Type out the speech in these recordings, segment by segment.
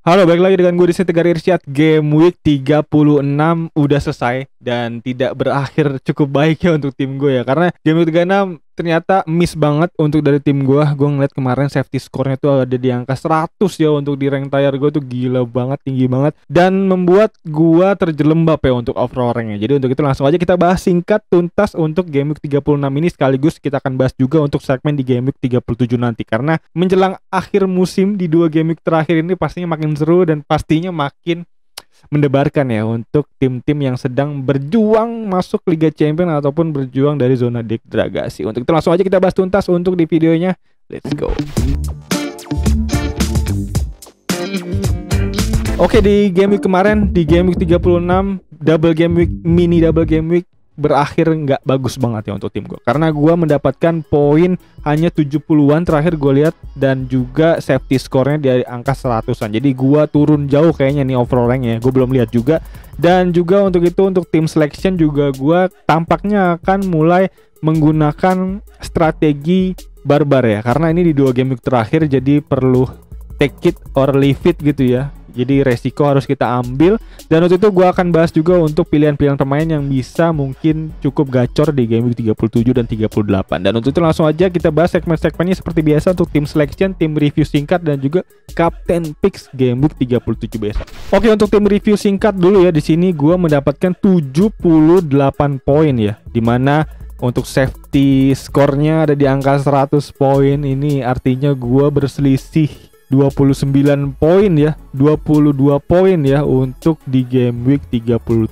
Halo, balik lagi dengan gue di Tegar Irsyad. Game Week 36 udah selesai dan tidak berakhir cukup baik ya untuk tim gue ya. Karena Game Week 36 ternyata miss banget untuk dari tim gue. Gue ngeliat kemarin safety score-nya tuh ada di angka 100 ya untuk di rank tier gue tuh gila banget, tinggi banget. Dan membuat gue terjelembab ya untuk overall ranknya. Jadi untuk itu langsung aja kita bahas singkat tuntas untuk Game Week 36 ini. Sekaligus kita akan bahas juga untuk segmen di Game Week 37 nanti. Karena menjelang akhir musim di 2 Game Week terakhir ini pastinya makin seru dan pastinya makin mendebarkan ya untuk tim-tim yang sedang berjuang masuk Liga Champions ataupun berjuang dari zona degradasi. Untuk itu langsung aja kita bahas tuntas untuk di videonya. Let's go. Oke, di game week kemarin, di game week 36, mini double game week berakhir nggak bagus banget ya untuk tim gue. Karena gue mendapatkan poin hanya 70-an terakhir gue lihat, dan juga safety score-nya dari angka 100-an. Jadi gue turun jauh kayaknya nih overall rank-nya. Gue belum lihat juga. Dan juga untuk itu, untuk tim selection juga gue tampaknya akan mulai menggunakan strategi barbar ya. Karena ini di 2 game week terakhir, jadi perlu take it or leave it gitu ya. Jadi resiko harus kita ambil. Dan untuk itu gue akan bahas juga untuk pilihan-pilihan pemain yang bisa mungkin cukup gacor di game week 37 dan 38. Dan untuk itu langsung aja kita bahas segmen-segmennya seperti biasa untuk tim selection, tim review singkat, dan juga captain picks game week 37 besok. Oke, untuk tim review singkat dulu ya. Di sini gue mendapatkan 78 poin ya. Dimana untuk safety score-nya ada di angka 100 poin. Ini artinya gue berselisih 29 poin ya, 22 poin ya untuk di game week 37,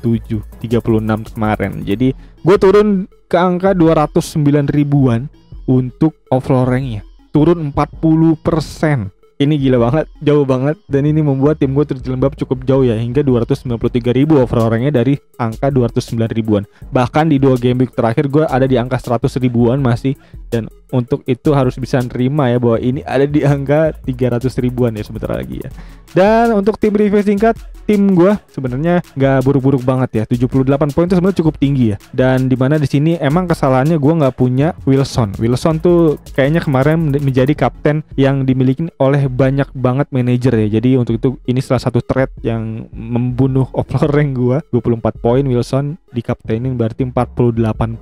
36 kemarin. Jadi gue turun ke angka 209 ribuan untuk overall ranknya, turun 40%. Ini gila banget, jauh banget, dan ini membuat tim gue terjelembab cukup jauh ya, hingga 293 ribu overall ranknya dari angka 209 ribuan. Bahkan di 2 game week terakhir gue ada di angka 100 ribuan masih, dan untuk itu harus bisa nerima ya bahwa ini ada di angka 300 ribuan ya sebentar lagi ya. Dan untuk tim review singkat, tim gue sebenarnya nggak buruk-buruk banget ya. 78 poin itu sebenarnya cukup tinggi ya. Dan dimana di sini emang kesalahannya gue nggak punya Wilson. Wilson tuh kayaknya kemarin menjadi kapten yang dimiliki oleh banyak banget manajer ya. Jadi untuk itu ini salah satu trade yang membunuh overall rank gue. 24 poin Wilson di kaptenin berarti 48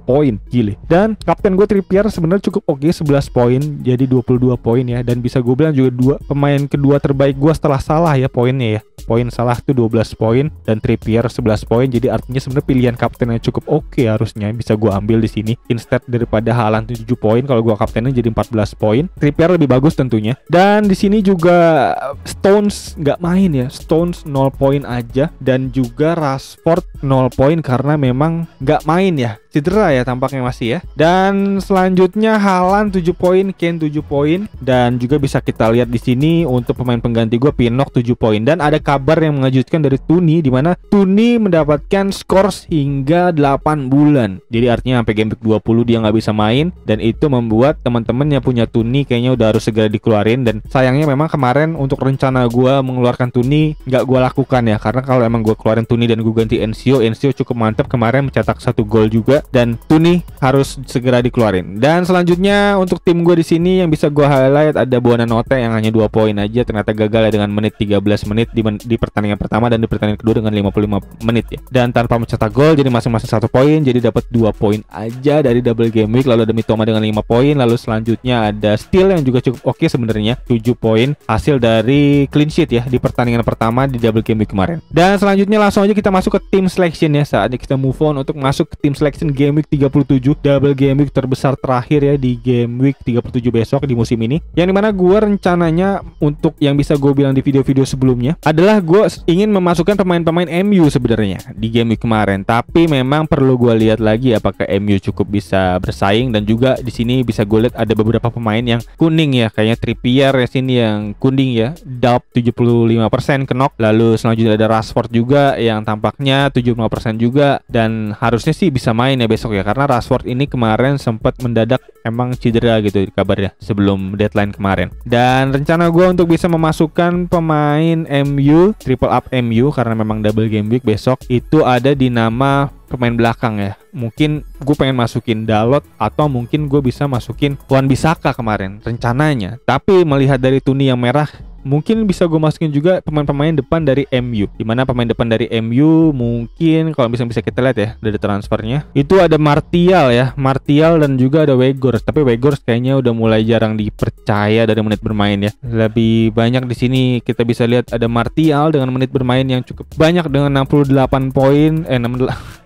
poin, gile. Dan kapten gue Trippier sebenarnya cukup oke, 11 poin jadi 22 poin ya. Dan bisa gue bilang juga pemain kedua terbaik gue setelah Salah ya poinnya ya. Poin Salah tuh 12 poin dan Trippier 11 poin. Jadi artinya sebenarnya pilihan kapten yang cukup oke harusnya bisa gue ambil di sini instead daripada Haaland 7 poin. Kalau gue kaptennya jadi 14 poin. Trippier lebih bagus tentunya. Dan di sini juga Stones nggak main ya. Stones 0 poin aja, dan juga Rashford 0 poin karena memang nggak main ya. Cedera ya tampaknya masih ya. Dan selanjutnya Haaland 7 poin, Kane 7 poin, dan juga bisa kita lihat di sini untuk pemain pengganti gue Pinnock 7 poin. Dan ada kabar yang mengejutkan dari Tuni, di mana Tuni mendapatkan skors hingga 8 bulan. Jadi artinya sampai game week 20 dia nggak bisa main, dan itu membuat teman-teman yang punya Tuni kayaknya udah harus segera dikeluarin. Dan sayangnya memang kemarin untuk rencana gue mengeluarkan Tuni nggak gue lakukan ya, karena kalau emang gue keluarin Tuni dan gue ganti Enzio cukup mantap kemarin mencetak 1 gol juga, dan Tuni harus segera dikeluarin. Dan selanjutnya untuk tim gue di sini yang bisa gue highlight ada Buonanotte yang hanya 2 poin aja, ternyata gagal ya dengan menit 13 menit di pertandingan pertama, dan di pertandingan kedua dengan 55 menit ya. Dan tanpa mencetak gol, jadi masing-masing 1 poin, jadi dapat 2 poin aja dari double game week. Lalu ada Mitoma dengan 5 poin, lalu selanjutnya ada Steele yang juga cukup oke sebenarnya, 7 poin hasil dari clean sheet ya di pertandingan pertama di double game week kemarin. Dan selanjutnya langsung aja kita masuk ke tim selection ya. Saatnya kita move on untuk masuk ke tim selection game week 37, double game week terbesar terakhir ya di game week 37 besok di musim ini. Yang dimana gue rencananya untuk yang bisa gue bilang di video-video sebelumnya adalah gue ingin memasukkan pemain-pemain MU sebenarnya di game week kemarin. Tapi memang perlu gue lihat lagi apakah MU cukup bisa bersaing. Dan juga di sini bisa gue lihat ada beberapa pemain yang kuning ya, kayaknya Trippier ya sini yang kuning ya, Delp 75% kenok. Lalu selanjutnya ada Rashford juga yang tampaknya 75% juga, dan harusnya sih bisa main ya besok ya, karena Rashford ini kemarin sempat mendadak emang cedera gitu kabarnya sebelum deadline kemarin. Dan rencana gue untuk bisa memasukkan pemain MU, triple up MU karena memang double game week besok, itu ada di nama pemain belakang ya. Mungkin gue pengen masukin Dalot, atau mungkin gue bisa masukin Wan Bissaka kemarin rencananya. Tapi melihat dari Tuni yang merah, mungkin bisa gue masukin juga pemain-pemain depan dari MU. Dimana pemain depan dari MU mungkin kalau bisa kita lihat ya dari transfernya itu ada Martial ya, Martial dan juga ada Weghorst. Tapi Weghorst kayaknya udah mulai jarang dipercaya dari menit bermain ya. Lebih banyak di sini kita bisa lihat ada Martial dengan menit bermain yang cukup banyak dengan 68 poin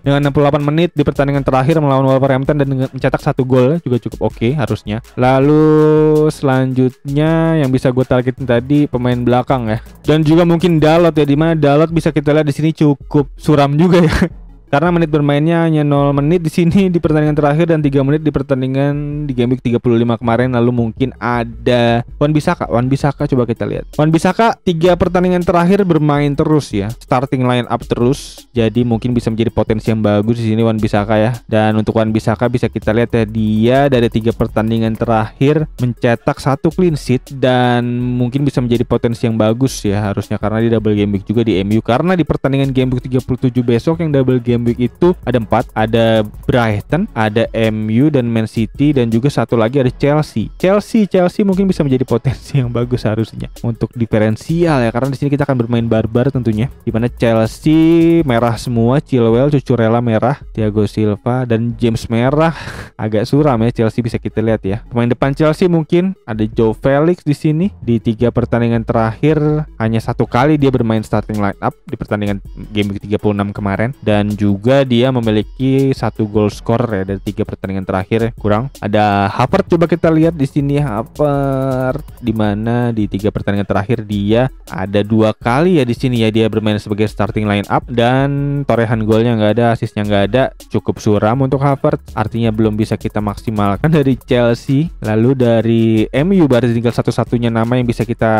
dengan 68 menit di pertandingan terakhir melawan Wolverhampton dan dengan mencetak 1 gol juga cukup oke harusnya. Lalu selanjutnya yang bisa gue targetin tadi pemain belakang ya. Dan juga mungkin Dalot ya, dimana Dalot bisa kita lihat di sini cukup suram juga ya. Karena menit bermainnya hanya 0 menit di sini di pertandingan terakhir dan 3 menit di pertandingan di game week 35 kemarin. Lalu mungkin ada Wan Bissaka coba kita lihat. Wan Bissaka 3 pertandingan terakhir bermain terus ya, starting line up terus. Jadi mungkin bisa menjadi potensi yang bagus di sini Wan Bissaka ya. Dan untuk Wan Bissaka bisa kita lihat ya, dia dari 3 pertandingan terakhir mencetak 1 clean sheet dan mungkin bisa menjadi potensi yang bagus ya harusnya, karena di double game week juga di MU. Karena di pertandingan game week 37 besok yang double game week itu ada 4, ada Brighton, ada MU dan Man City, dan juga satu lagi ada Chelsea mungkin bisa menjadi potensi yang bagus harusnya untuk diferensial ya, karena di sini kita akan bermain barbar tentunya, dimana Chelsea merah semua, Chilwell, Cucurella merah, Thiago Silva dan James merah. Agak suram ya Chelsea, bisa kita lihat ya. Pemain depan Chelsea mungkin ada Joe Felix di sini. Di 3 pertandingan terakhir hanya 1 kali dia bermain starting line up di pertandingan game week 36 kemarin, dan juga dia memiliki 1 gol scorer ya dari 3 pertandingan terakhir kurang. Ada Havertz, coba kita lihat di sini Havertz, di mana di 3 pertandingan terakhir dia ada 2 kali ya di sini ya dia bermain sebagai starting line up, dan torehan golnya nggak ada, asisnya nggak ada, cukup suram untuk Havertz. Artinya belum bisa kita maksimalkan dari Chelsea. Lalu dari MU baru tinggal satu-satunya nama yang bisa kita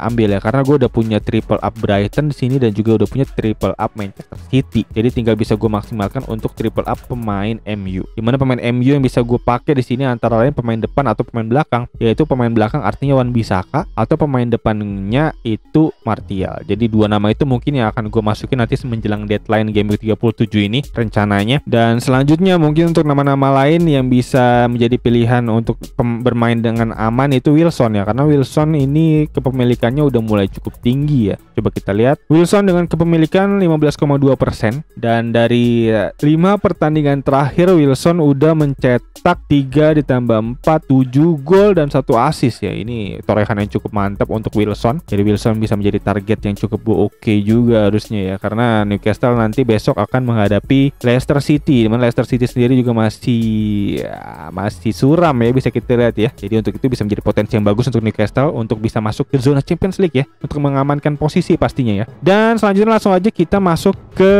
ambil ya, karena gue udah punya triple up Brighton di sini dan juga udah punya triple up Manchester City. Jadi tinggal bisa gue maksimalkan untuk triple up pemain MU. Dimana pemain MU yang bisa gue pakai di sini antara lain pemain depan atau pemain belakang, yaitu pemain belakang artinya Wan Bissaka, atau pemain depannya itu Martial. Jadi 2 nama itu mungkin yang akan gue masukin nanti menjelang deadline game week 37 ini rencananya. Dan selanjutnya mungkin untuk nama-nama lain yang bisa menjadi pilihan untuk bermain dengan aman itu Wilson ya, karena Wilson ini kepemilikannya udah mulai cukup tinggi ya. Coba kita lihat Wilson dengan kepemilikan 15,2%, dan dari 5 pertandingan terakhir Wilson udah mencetak 3 ditambah 4, 7 gol dan 1 assist ya. Ini torehan yang cukup mantap untuk Wilson. Jadi Wilson bisa menjadi target yang cukup oke juga harusnya ya, karena Newcastle nanti besok akan menghadapi Leicester City, dimana Leicester City sendiri juga masih suram ya, bisa kita lihat ya. Jadi untuk itu bisa menjadi potensi yang bagus untuk Newcastle untuk bisa masuk ke zona Champions League ya, untuk mengamankan posisi pastinya ya. Dan selanjutnya langsung aja kita masuk ke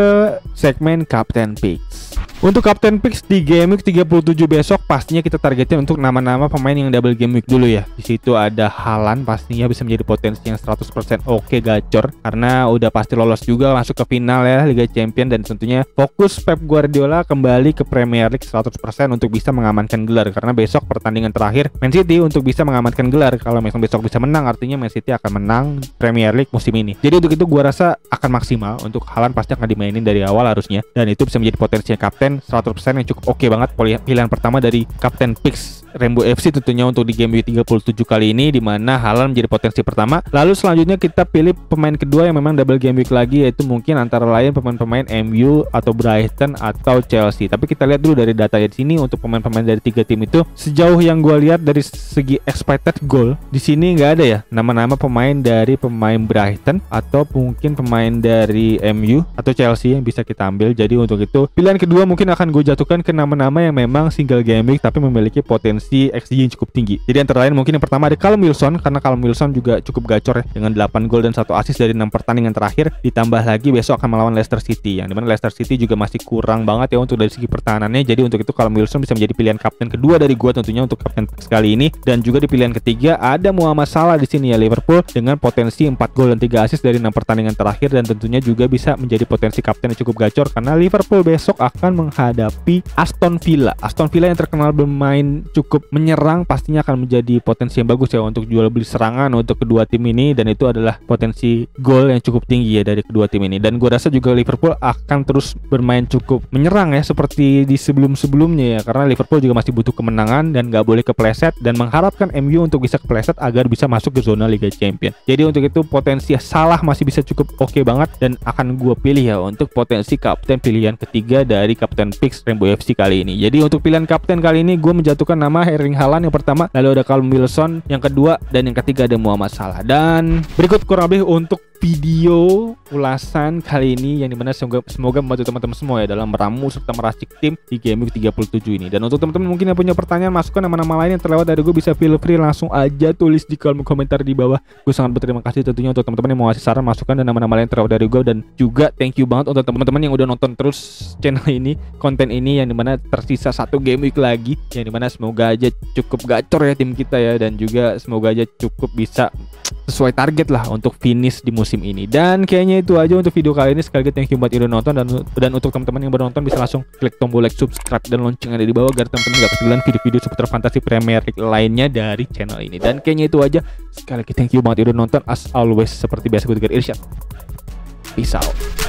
segmen Captain Picks. Untuk Captain Picks di game week 37 besok pastinya kita targetin untuk nama-nama pemain yang double game week dulu ya. Di situ ada Haaland, pastinya bisa menjadi potensi yang 100% oke gacor, karena udah pasti lolos juga masuk ke final ya Liga Champion, dan tentunya fokus Pep Guardiola kembali ke Premier League 100% untuk bisa mengamankan gelar, karena besok pertandingan terakhir Man City untuk bisa mengamankan gelar. Kalau misalnya besok bisa menang artinya Man City akan menang Premier League musim ini. Jadi untuk itu gua rasa akan maksimal untuk Haaland, pasti akan dimainin dari awal harusnya, dan itu bisa menjadi potensi kapten 100% yang cukup oke banget. Pilihan pertama dari Captain Picks Rainbow FC tentunya untuk di game week 37 kali ini, di mana Haaland menjadi potensi pertama. Lalu selanjutnya kita pilih pemain kedua yang memang double game week lagi, yaitu mungkin antara lain pemain-pemain MU atau Brighton atau Chelsea. Tapi kita lihat dulu dari data di sini untuk pemain-pemain dari 3 tim itu. Sejauh yang gue lihat dari segi expected goal di sini nggak ada ya nama-nama pemain dari pemain Brighton atau mungkin pemain dari MU atau Chelsea yang bisa kita ambil. Jadi untuk itu pilihan kedua mungkin akan gue jatuhkan ke nama-nama yang memang single game week tapi memiliki potensi XG yang cukup tinggi. Jadi antara lain mungkin yang pertama ada Callum Wilson, karena Callum Wilson juga cukup gacor ya, dengan 8 gol dan 1 assist dari 6 pertandingan terakhir. Ditambah lagi besok akan melawan Leicester City, yang dimana Leicester City juga masih kurang banget ya untuk dari segi pertahanannya. Jadi untuk itu Callum Wilson bisa menjadi pilihan kapten kedua dari gua tentunya untuk kapten kali ini. Dan juga di pilihan ketiga ada Muhammad Salah di sini ya, Liverpool dengan potensi 4 gol dan 3 assist dari 6 pertandingan terakhir, dan tentunya juga bisa menjadi potensi kapten yang cukup gacor karena Liverpool besok akan menghadapi Aston Villa. Aston Villa yang terkenal bermain cukup menyerang, pastinya akan menjadi potensi yang bagus ya untuk jual beli serangan untuk kedua tim ini, dan itu adalah potensi gol yang cukup tinggi ya dari kedua tim ini. Dan gue rasa juga Liverpool akan terus bermain cukup menyerang ya seperti di sebelum-sebelumnya ya, karena Liverpool juga masih butuh kemenangan dan gak boleh kepleset, dan mengharapkan MU untuk bisa kepleset agar bisa masuk ke zona Liga Champions. Jadi untuk itu potensi Salah masih bisa cukup oke banget, dan akan gue pilih ya untuk potensi kapten pilihan ketiga dari Kapten Picks Rainbow FC kali ini. Jadi untuk pilihan kapten kali ini gue menjatuhkan nama Erling Haaland yang pertama, lalu ada Callum Wilson yang kedua, dan yang ketiga ada Muhammad Salah. Dan berikut kurang lebih untuk video ulasan kali ini, yang dimana semoga membantu teman-teman semua ya dalam meramu serta meracik tim di Game Week 37 ini. Dan untuk teman-teman mungkin yang punya pertanyaan, masukan nama-nama lain yang terlewat dari gue, bisa feel free langsung aja tulis di kolom komentar di bawah. Gue sangat berterima kasih tentunya untuk teman-teman yang mau ngasih saran, masukan, dan nama-nama lain terlewat dari gue. Dan juga thank you banget untuk teman-teman yang udah nonton terus channel ini, konten ini, yang dimana tersisa satu Game Week lagi, yang dimana semoga aja cukup gacor ya tim kita ya, dan juga semoga aja cukup bisa sesuai target lah untuk finish di musim ini. Dan kayaknya itu aja untuk video kali ini. Sekali lagi thank you buat yang udah nonton, dan untuk teman-teman yang baru nonton bisa langsung klik tombol like, subscribe, dan lonceng ada di bawah agar teman-teman gak ketinggalan video-video seputar fantasi Premier League lainnya dari channel ini. Dan kayaknya itu aja. Sekali lagi thank you banget yang udah nonton. As always seperti biasa gue Irsyad. Peace out.